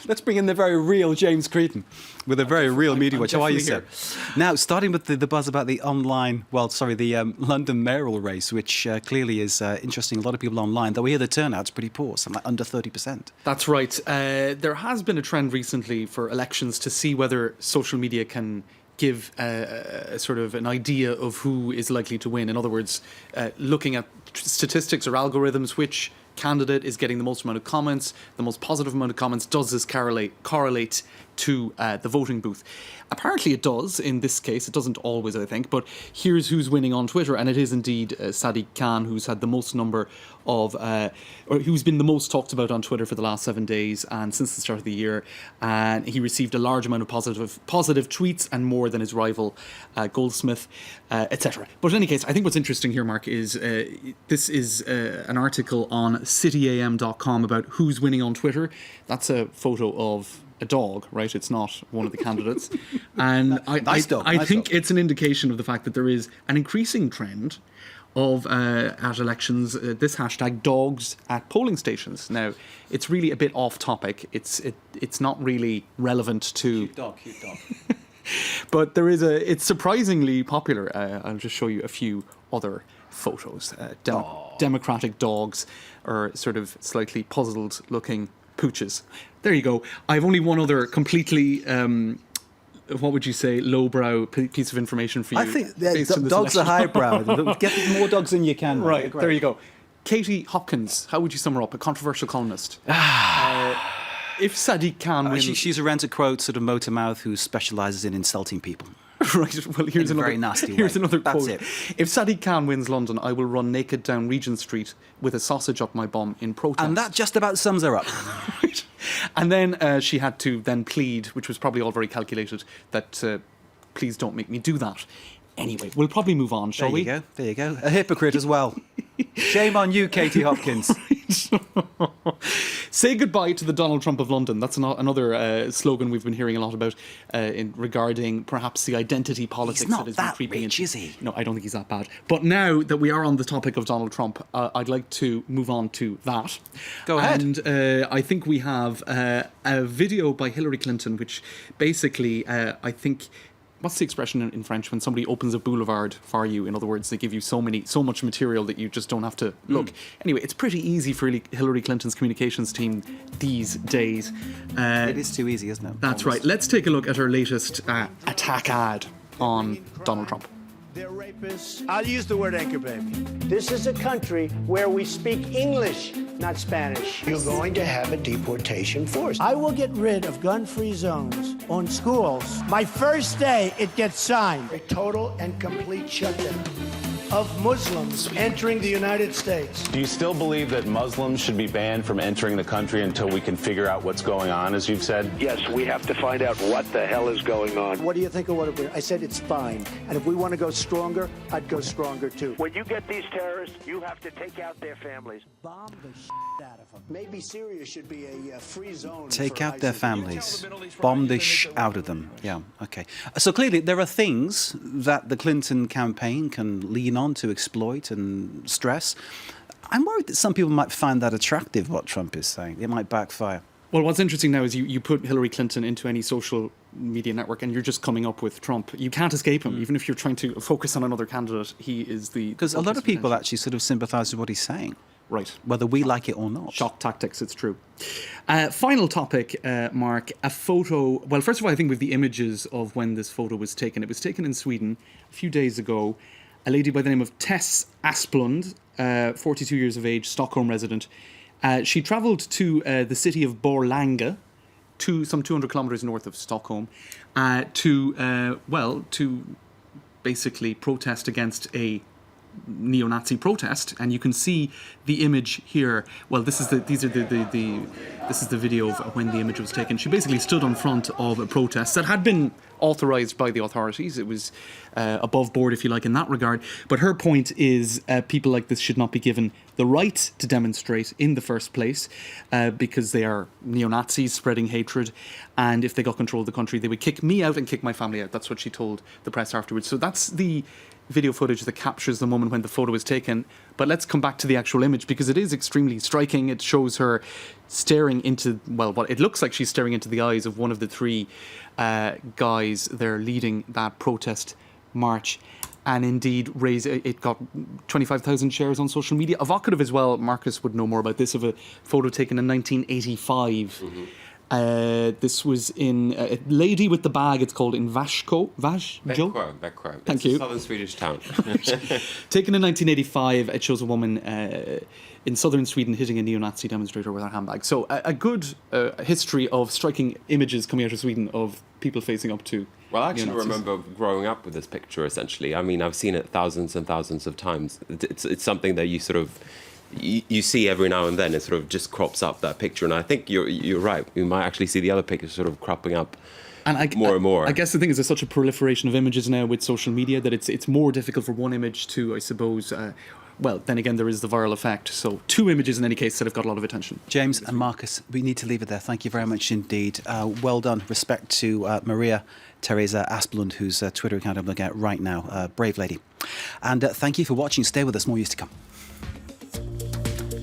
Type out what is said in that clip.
Let's bring in the very real James Creedon with a very real media watch. How are you, sir? Now, starting with the buzz about the London mayoral race, which clearly is interesting a lot of people online, though we hear the turnout's pretty poor, something like under 30%. That's right. There has been a trend recently for elections to see whether social media can give a sort of an idea of who is likely to win. In other words, looking at statistics or algorithms, which candidate is getting the most amount of comments, the most positive amount of comments, does this correlate to the voting booth? Apparently it does in this case. It doesn't always, I think, but here's who's winning on Twitter, and it is indeed Sadiq Khan, who's had the most number of, or who's been the most talked about on Twitter for the last 7 days and since the start of the year, and he received a large amount of positive tweets and more than his rival Goldsmith, etc. But in any case, I think what's interesting here, Mark, is this is an article on cityam.com about who's winning on Twitter. That's a photo of a dog, right? It's not one of the candidates. And I think it's an indication of the fact that there is an increasing trend of, at elections, this hashtag dogs at polling stations. Now, it's really a bit off topic. It's not really relevant to... Cute dog. But it's surprisingly popular. I'll just show you a few other photos. Democratic dogs, or sort of slightly puzzled looking pooches. There you go. I have only one other completely, what would you say, lowbrow piece of information for you. I think dogs are highbrow. Get more dogs than you can. Right, there you go. Katy Hopkins, how would you sum her up? A controversial columnist. If Sadiq Khan wins... She's a rent-a-quote sort of motor mouth who specialises in insulting people. Right, well, here's another very nasty Here's way. another That's quote. it. If Sadiq Khan wins London, I will run naked down Regent Street with a sausage up my bum in protest. And that just about sums her up. Right. And then she had to then plead, which was probably all very calculated, that please don't make me do that. Anyway, we'll probably move on, shall we? There you go. A hypocrite as well. Shame on you, Katy Hopkins. Say goodbye to the Donald Trump of London. That's another slogan we've been hearing a lot about regarding perhaps the identity politics that has been creeping in. Is he? No, I don't think he's that bad. But now that we are on the topic of Donald Trump, I'd like to move on to that. Go ahead. And I think we have a video by Hillary Clinton, which basically, I think... What's the expression in French when somebody opens a boulevard for you? In other words, they give you so much material that you just don't have to look. Anyway, it's pretty easy for Hillary Clinton's communications team these days. It is too easy, isn't it? That's right. Let's take a look at her latest attack ad on Donald Trump. They're rapists. I'll use the word anchor baby. This is a country where we speak English, not Spanish. You're going to have a deportation force. I will get rid of gun-free zones on schools. My first day, it gets signed. A total and complete shutdown. Of Muslims entering the United States. Do you still believe that Muslims should be banned from entering the country until we can figure out what's going on, as you've said? Yes, we have to find out what the hell is going on. What do you think of what I said? It's fine. And if we want to go stronger, I'd go stronger too. When you get these terrorists, you have to take out their families. Bomb the shit out of them. Maybe Syria should be a free zone. Take for out their ISIS. families. Bomb the out of them. Yeah, okay. So clearly there are things that the Clinton campaign can lean on to exploit and stress. I'm worried that some people might find that attractive, what Trump is saying. It might backfire. Well, what's interesting now is you put Hillary Clinton into any social media network and you're just coming up with Trump. You can't escape him. Even if you're trying to focus on another candidate, he is the... Because a lot of people actually sort of sympathise with what he's saying. Right. Whether we like it or not. Shock tactics, it's true. Final topic, Mark. A photo... Well, first of all, I think with the images of when this photo was taken. It was taken in Sweden a few days ago. A lady by the name of Tess Asplund, 42 years of age, Stockholm resident. She travelled to the city of Borlänge, some 200 kilometres north of Stockholm, to basically protest against a neo-Nazi protest, and you can see the image here. Well, this is the video of when the image was taken. She basically stood in front of a protest that had been authorized by the authorities. It was above board, if you like, in that regard. But her point is people like this should not be given the right to demonstrate in the first place because they are neo-Nazis spreading hatred. And if they got control of the country, they would kick me out and kick my family out. That's what she told the press afterwards. So that's the video footage that captures the moment when the photo was taken. But let's come back to the actual image, because it is extremely striking. It shows her staring into, well, what it looks like she's staring into the eyes of one of the three guys there leading that protest march. And indeed, it got 25,000 shares on social media. Evocative as well. Marcus would know more about this, of a photo taken in 1985. This was in a Lady with the Bag, it's called, in Växjö. Växjö. Thank It's you. a southern Swedish town. Taken in 1985, it shows a woman in southern Sweden hitting a neo-Nazi demonstrator with her handbag. So a good history of striking images coming out of Sweden of people facing up to Well, I actually neo-Nazis. remember growing up with this picture, essentially. I mean, I've seen it thousands and thousands of times. It's something that you sort of... You see every now and then. It sort of just crops up, that picture. And I think you're right. We might actually see the other pictures sort of cropping up more and more. I guess the thing is, there's such a proliferation of images now with social media that it's more difficult for one image to, I suppose... well, then again, there is the viral effect. So 2 images in any case that have got a lot of attention. James and Marcus, we need to leave it there. Thank you very much indeed. Well done. Respect to Maria Teresa Asplund, whose Twitter account I'm looking at right now. Brave lady. And thank you for watching. Stay with us. More news to come.